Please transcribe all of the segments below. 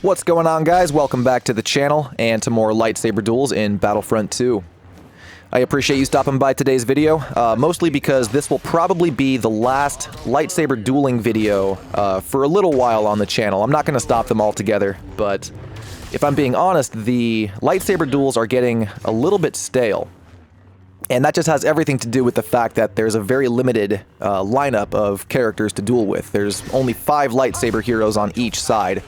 What's going on, guys? Welcome back to the channel and to more Lightsaber Duels in Battlefront 2. I appreciate you stopping by today's video, mostly because this will probably be the last lightsaber dueling video for a little while on the channel. I'm not going to stop them altogether, but if I'm being honest, the lightsaber duels are getting a little bit stale. And that just has everything to do with the fact that there's a very limited lineup of characters to duel with. There's only 5 lightsaber heroes on each side.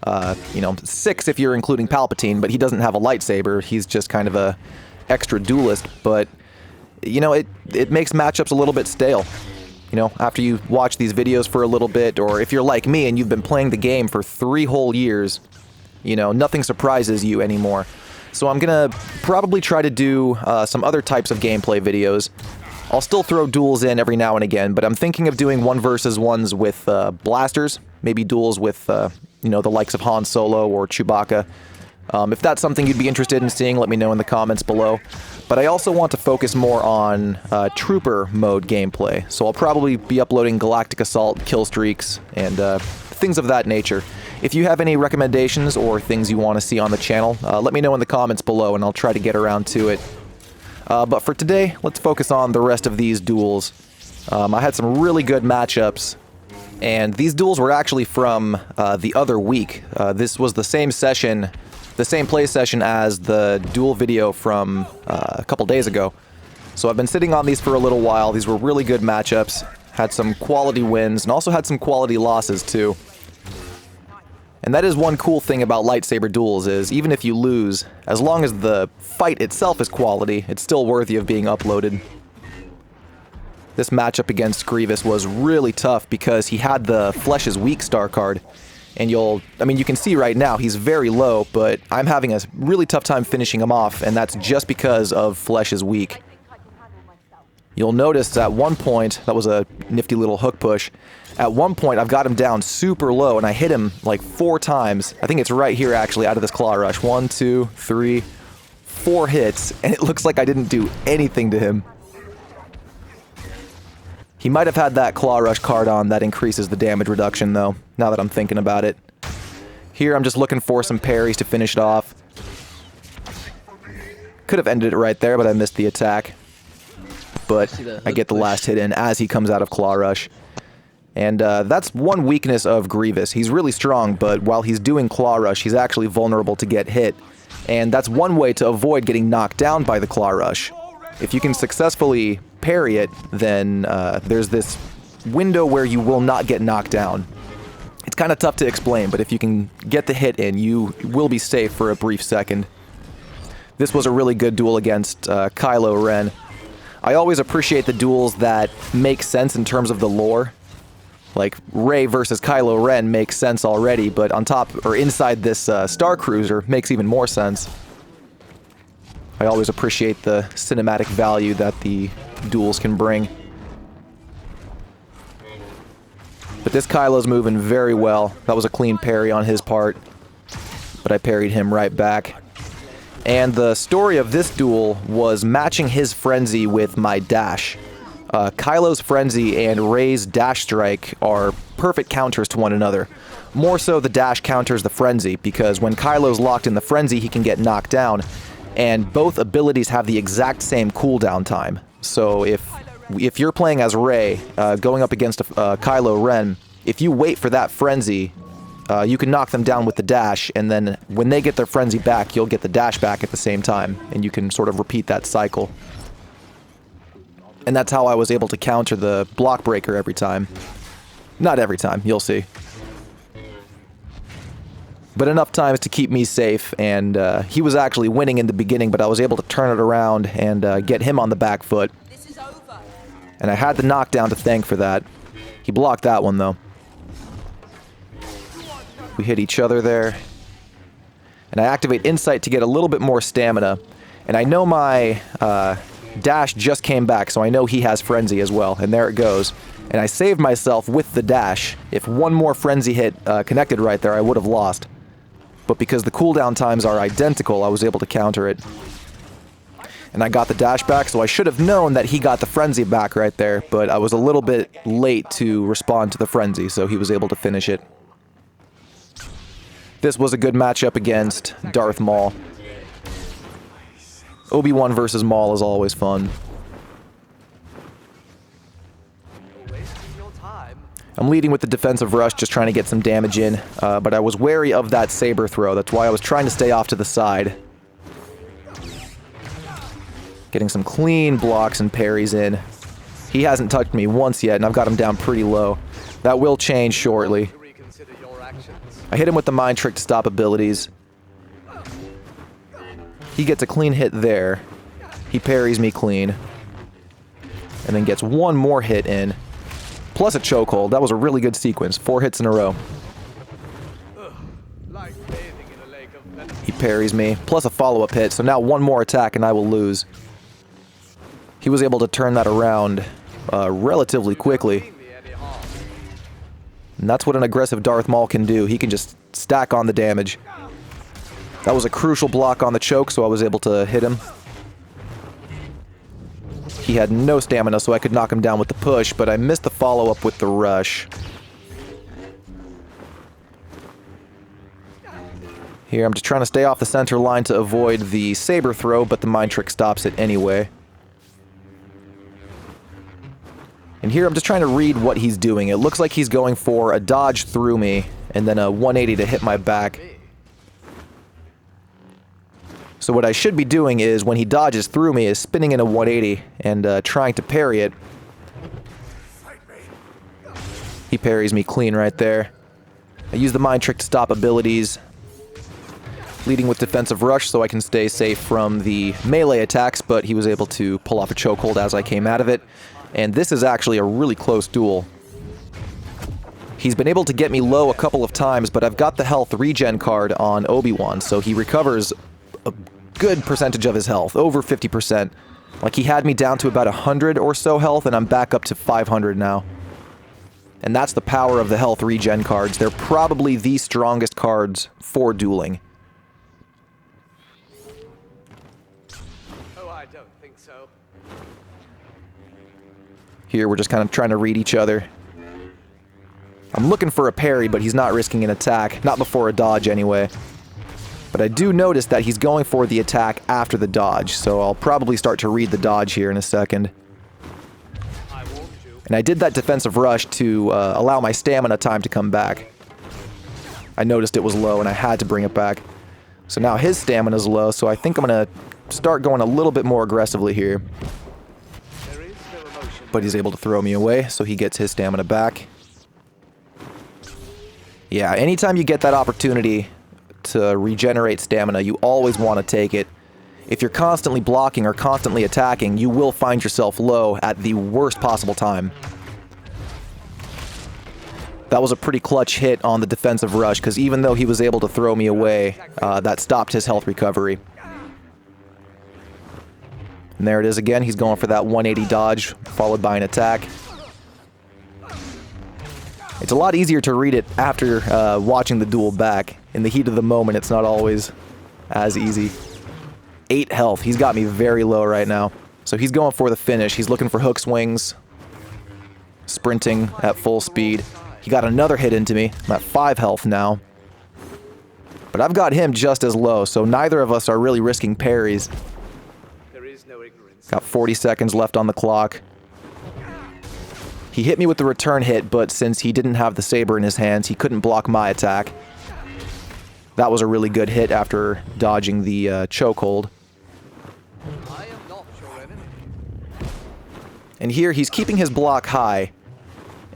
6 if you're including Palpatine, but he doesn't have a lightsaber. He's just kind of a extra duelist, but it makes matchups a little bit stale. After you watch these videos for a little bit, or if you're like me and you've been playing the game for 3 whole years, nothing surprises you anymore. So I'm gonna probably try to do some other types of gameplay videos. I'll still throw duels in every now and again, but I'm thinking of doing 1v1s with blasters, maybe duels with the likes of Han Solo or Chewbacca. If that's something you'd be interested in seeing, let me know in the comments below. But I also want to focus more on Trooper mode gameplay, so I'll probably be uploading Galactic Assault, kill streaks, and things of that nature. If you have any recommendations or things you want to see on the channel, let me know in the comments below and I'll try to get around to it. But for today, let's focus on the rest of these duels. I had some really good matchups, and these duels were actually from the other week. This was the same session, the same play session as the duel video from a couple days ago. So I've been sitting on these for a little while. These were really good matchups, had some quality wins, and also had some quality losses too. And that is one cool thing about lightsaber duels, is even if you lose, as long as the fight itself is quality, it's still worthy of being uploaded. This matchup against Grievous was really tough because he had the Flesh is Weak star card. And you can see right now he's very low, but I'm having a really tough time finishing him off, and that's just because of Flesh is Weak. You'll notice at one point, that was a nifty little hook push, at one point I've got him down super low and I hit him like 4 times. I think it's right here actually out of this claw rush. 1, 2, 3, 4 hits, and it looks like I didn't do anything to him. He might have had that claw rush card on that increases the damage reduction though, now that I'm thinking about it. Here I'm just looking for some parries to finish it off. Could have ended it right there, but I missed the attack. But I get the last hit in as he comes out of claw rush. And that's one weakness of Grievous. He's really strong, but while he's doing claw rush, he's actually vulnerable to get hit. And that's one way to avoid getting knocked down by the claw rush. If you can successfully parry it, then there's this window where you will not get knocked down. It's kind of tough to explain, but if you can get the hit in, you will be safe for a brief second. This was a really good duel against Kylo Ren. I always appreciate the duels that make sense in terms of the lore. Like, Rey versus Kylo Ren makes sense already, but on top, or inside this Star Cruiser, makes even more sense. I always appreciate the cinematic value that the duels can bring. But this Kylo's moving very well. That was a clean parry on his part, but I parried him right back. And the story of this duel was matching his frenzy with my dash. Kylo's frenzy and Rey's dash strike are perfect counters to one another. More so the dash counters the frenzy, because when Kylo's locked in the frenzy, he can get knocked down. And both abilities have the exact same cooldown time. So if you're playing as Rey, going up against Kylo Ren, if you wait for that frenzy, you can knock them down with the dash, and then when they get their frenzy back, you'll get the dash back at the same time, and you can sort of repeat that cycle. And that's how I was able to counter the block breaker every time. Not every time, you'll see. But enough times to keep me safe, and he was actually winning in the beginning, but I was able to turn it around and get him on the back foot. And I had the knockdown to thank for that. He blocked that one, though. We hit each other there. And I activate Insight to get a little bit more stamina. And I know my dash just came back, so I know he has Frenzy as well. And there it goes. And I saved myself with the dash. If one more Frenzy hit connected right there, I would have lost. But because the cooldown times are identical, I was able to counter it. And I got the dash back, so I should have known that he got the Frenzy back right there, but I was a little bit late to respond to the Frenzy, so he was able to finish it. This was a good matchup against Darth Maul. Obi-Wan versus Maul is always fun. I'm leading with the defensive rush, just trying to get some damage in, but I was wary of that saber throw. That's why I was trying to stay off to the side. Getting some clean blocks and parries in. He hasn't touched me once yet, and I've got him down pretty low. That will change shortly. I hit him with the mind trick to stop abilities. He gets a clean hit there. He parries me clean. And then gets one more hit in. Plus a chokehold. That was a really good sequence. 4 hits in a row. He parries me. Plus a follow-up hit. So now one more attack and I will lose. He was able to turn that around relatively quickly. And that's what an aggressive Darth Maul can do. He can just stack on the damage. That was a crucial block on the choke, so I was able to hit him. He had no stamina, so I could knock him down with the push, but I missed the follow-up with the rush. Here, I'm just trying to stay off the center line to avoid the saber throw, but the mind trick stops it anyway. And here, I'm just trying to read what he's doing. It looks like he's going for a dodge through me, and then a 180 to hit my back. So what I should be doing is, when he dodges through me, is spinning in a 180 and trying to parry it. He parries me clean right there. I use the mind trick to stop abilities. Leading with defensive rush so I can stay safe from the melee attacks, but he was able to pull off a chokehold as I came out of it. And this is actually a really close duel. He's been able to get me low a couple of times, but I've got the health regen card on Obi-Wan, so he recovers a good percentage of his health, over 50%. Like, he had me down to about 100 or so health, and I'm back up to 500 now. And that's the power of the health regen cards. They're probably the strongest cards for dueling. Oh, I don't think so. Here, we're just kind of trying to read each other. I'm looking for a parry, but he's not risking an attack. Not before a dodge, anyway. But I do notice that he's going for the attack after the dodge, so I'll probably start to read the dodge here in a second. And I did that defensive rush to allow my stamina time to come back. I noticed it was low, and I had to bring it back. So now his stamina's low, so I think I'm going to start going a little bit more aggressively here. But he's able to throw me away, so he gets his stamina back. Yeah, anytime you get that opportunity to regenerate stamina, you always want to take it. If you're constantly blocking or constantly attacking, you will find yourself low at the worst possible time. That was a pretty clutch hit on the defensive rush, because even though he was able to throw me away, that stopped his health recovery. And there it is again, he's going for that 180 dodge, followed by an attack. It's a lot easier to read it after watching the duel back. In the heat of the moment, it's not always as easy. 8 health. He's got me very low right now. So he's going for the finish. He's looking for hook swings. Sprinting at full speed. He got another hit into me. I'm at 5 health now. But I've got him just as low, so neither of us are really risking parries. Got 40 seconds left on the clock. He hit me with the return hit, but since he didn't have the saber in his hands, he couldn't block my attack. That was a really good hit after dodging the chokehold. And here, he's keeping his block high.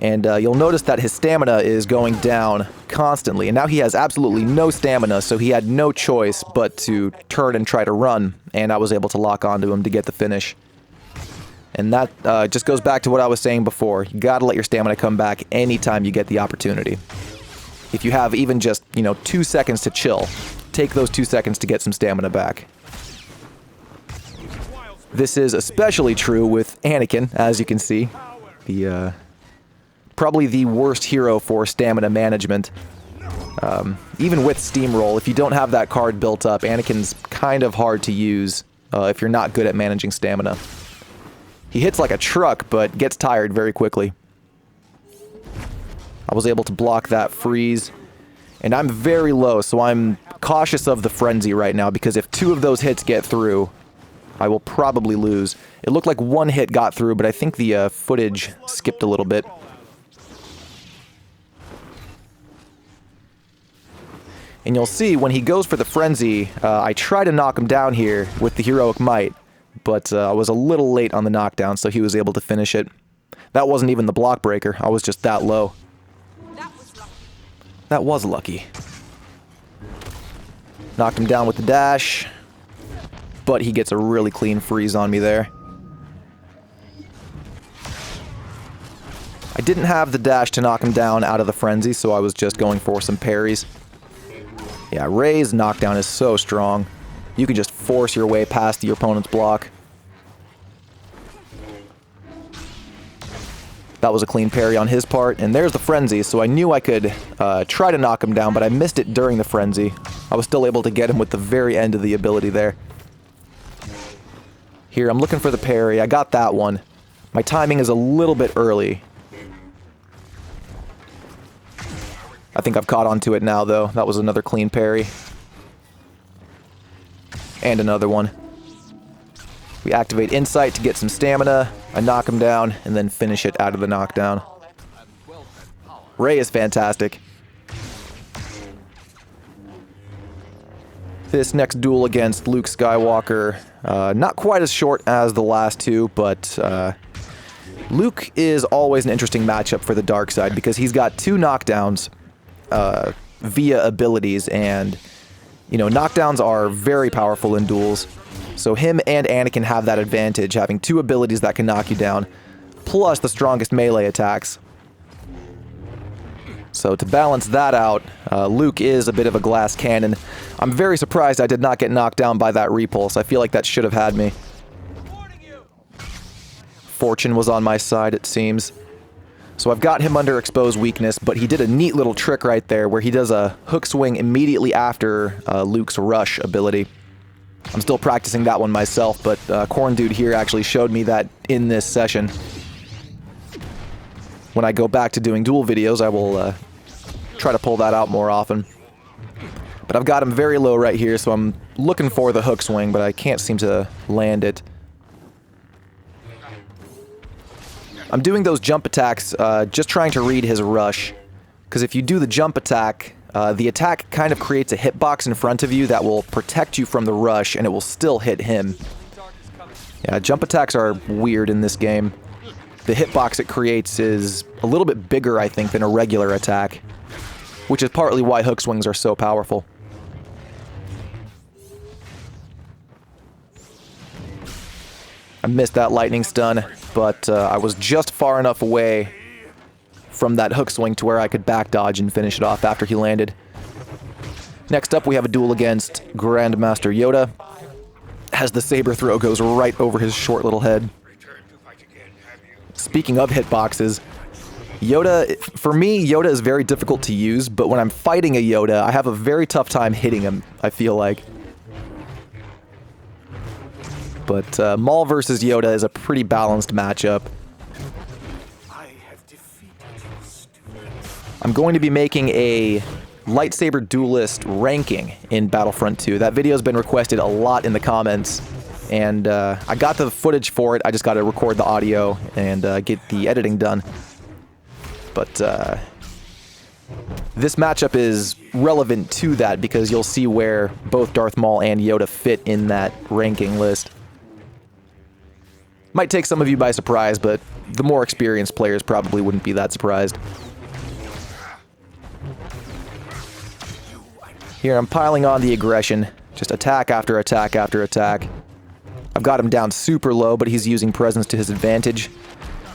And you'll notice that his stamina is going down constantly. And now he has absolutely no stamina, so he had no choice but to turn and try to run. And I was able to lock onto him to get the finish. And that just goes back to what I was saying before. You gotta let your stamina come back anytime you get the opportunity. If you have even just, 2 seconds to chill, take those 2 seconds to get some stamina back. This is especially true with Anakin, as you can see. Probably the worst hero for stamina management. Even with Steamroll, if you don't have that card built up, Anakin's kind of hard to use if you're not good at managing stamina. He hits like a truck, but gets tired very quickly. I was able to block that freeze. And I'm very low, so I'm cautious of the frenzy right now, because if 2 of those hits get through, I will probably lose. It looked like 1 hit got through, but I think the footage skipped a little bit. And you'll see when he goes for the frenzy, I try to knock him down here with the heroic might, but I was a little late on the knockdown, so he was able to finish it. That wasn't even the block breaker, I was just that low. That was lucky. Knocked him down with the dash, but he gets a really clean freeze on me there. I didn't have the dash to knock him down out of the frenzy, so I was just going for some parries. Yeah, Rey's knockdown is so strong. You can just force your way past your opponent's block. That was a clean parry on his part, and there's the frenzy, so I knew I could try to knock him down, but I missed it during the frenzy. I was still able to get him with the very end of the ability there. Here, I'm looking for the parry. I got that one. My timing is a little bit early. I think I've caught onto it now, though. That was another clean parry. And another one. We activate Insight to get some stamina. I knock him down, and then finish it out of the knockdown. Rey is fantastic. This next duel against Luke Skywalker, not quite as short as the last 2, but Luke is always an interesting matchup for the dark side, because he's got 2 knockdowns via abilities, and, you know, knockdowns are very powerful in duels. So him and Anakin have that advantage, having 2 abilities that can knock you down, plus the strongest melee attacks. So to balance that out, Luke is a bit of a glass cannon. I'm very surprised I did not get knocked down by that repulse. I feel like that should have had me. Fortune was on my side, it seems. So I've got him under exposed weakness, but he did a neat little trick right there where he does a hook swing immediately after Luke's rush ability. I'm still practicing that one myself, but Corn Dude here actually showed me that in this session. When I go back to doing duel videos, I will try to pull that out more often. But I've got him very low right here, so I'm looking for the hook swing, but I can't seem to land it. I'm doing those jump attacks, just trying to read his rush. Because if you do the jump attack, the attack kind of creates a hitbox in front of you that will protect you from the rush, and it will still hit him. Yeah, jump attacks are weird in this game. The hitbox it creates is a little bit bigger, I think, than a regular attack, which is partly why hook swings are so powerful. I missed that lightning stun, but I was just far enough away from that hook swing to where I could back dodge and finish it off after he landed. Next up, we have a duel against Grandmaster Yoda, as the saber throw goes right over his short little head. Speaking of hitboxes, Yoda, for me, Yoda is very difficult to use, but when I'm fighting a Yoda, I have a very tough time hitting him, I feel like. But Maul versus Yoda is a pretty balanced matchup. I'm going to be making a Lightsaber Duelist ranking in Battlefront 2. That video has been requested a lot in the comments, and I got the footage for it. I just got to record the audio and get the editing done. But this matchup is relevant to that because you'll see where both Darth Maul and Yoda fit in that ranking list. Might take some of you by surprise, but the more experienced players probably wouldn't be that surprised. Here, I'm piling on the aggression. Just attack after attack after attack. I've got him down super low, but he's using presence to his advantage.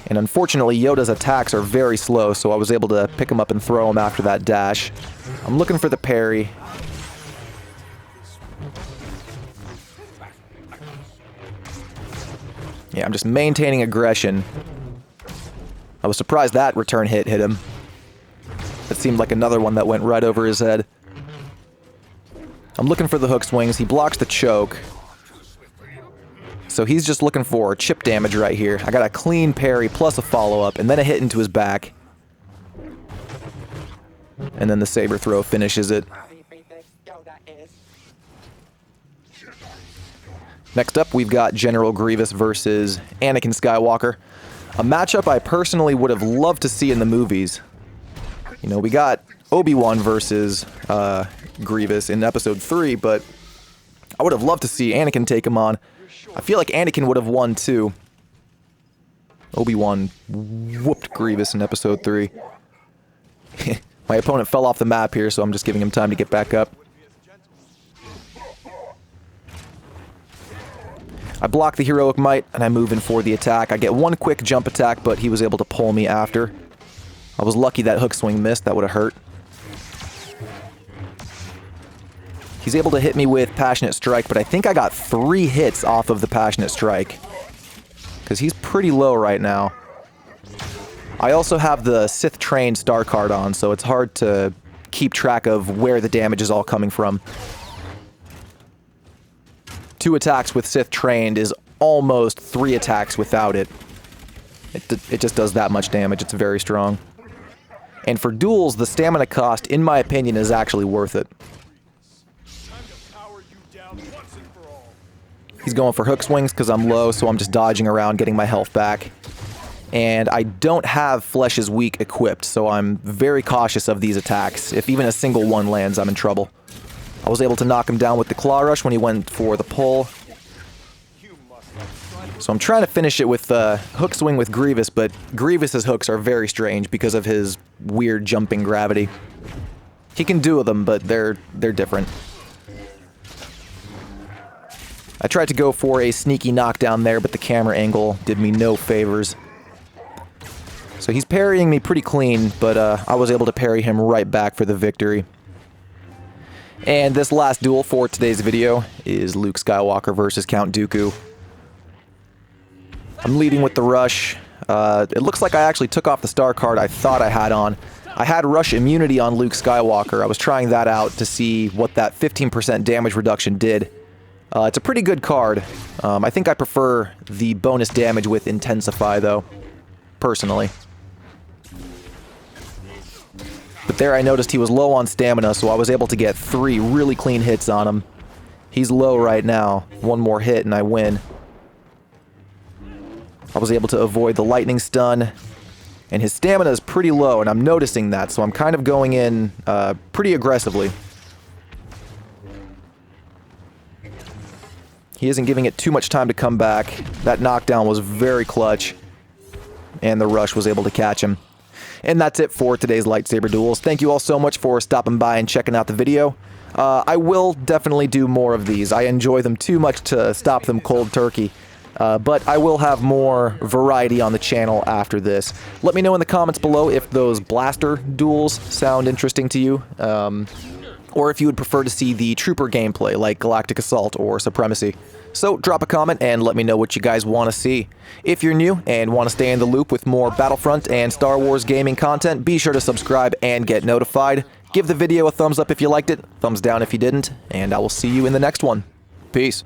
And unfortunately, Yoda's attacks are very slow, so I was able to pick him up and throw him after that dash. I'm looking for the parry. Yeah, I'm just maintaining aggression. I was surprised that return hit him. It seemed like another one that went right over his head. I'm looking for the hook swings. He blocks the choke. So he's just looking for chip damage right here. I got a clean parry plus a follow-up, and then a hit into his back. and then the saber throw finishes it. Next up, we've got General Grievous versus Anakin Skywalker. A matchup I personally would have loved to see in the movies. You know, we got Obi-Wan versus Grievous in episode 3, but I would have loved to see Anakin take him on. I feel like Anakin would have won too. Obi-Wan whooped Grievous in episode 3. My opponent fell off the map here, so I'm just giving him time to get back up. I block the heroic might, and I move in for the attack. I get one quick jump attack, but he was able to pull me after. I was lucky that hook swing missed. That would have hurt. He's able to hit me with Passionate Strike, but I think I got 3 hits off of the Passionate Strike, because he's pretty low right now. I also have the Sith Trained star card on, so it's hard to keep track of where the damage is all coming from. 2 attacks with Sith Trained is almost 3 attacks without it. It just does that much damage. It's very strong. And for duels, the stamina cost, in my opinion, is actually worth it. He's going for hook swings because I'm low, so I'm just dodging around, getting my health back. And I don't have Flesh is Weak equipped, so I'm very cautious of these attacks. If even a single one lands, I'm in trouble. I was able to knock him down with the Claw Rush when he went for the pull. So I'm trying to finish it with hook swing with Grievous, but Grievous's hooks are very strange because of his weird jumping gravity. He can do them, but they're different. I tried to go for a sneaky knockdown there, but the camera angle did me no favors. So he's parrying me pretty clean, but I was able to parry him right back for the victory. And this last duel for today's video is Luke Skywalker versus Count Dooku. I'm leading with the rush. It looks like I actually took off the star card I thought I had on. I had rush immunity on Luke Skywalker. I was trying that out to see what that 15% damage reduction did. It's a pretty good card. I think I prefer the bonus damage with Intensify, though, personally. But there I noticed he was low on stamina, so I was able to get 3 really clean hits on him. He's low right now. One more hit and I win. I was able to avoid the lightning stun, and his stamina is pretty low, and I'm noticing that, so I'm kind of going in pretty aggressively. He isn't giving it too much time to come back. That knockdown was very clutch, and the rush was able to catch him. And that's it for today's Lightsaber Duels. Thank you all so much for stopping by and checking out the video. I will definitely do more of these. I enjoy them too much to stop them cold turkey. But I will have more variety on the channel after this. Let me know in the comments below if those blaster duels sound interesting to you, or if you would prefer to see the trooper gameplay like Galactic Assault or Supremacy. So drop a comment and let me know what you guys want to see. If you're new and want to stay in the loop with more Battlefront and Star Wars gaming content, be sure to subscribe and get notified. Give the video a thumbs up if you liked it, thumbs down if you didn't, and I will see you in the next one. Peace.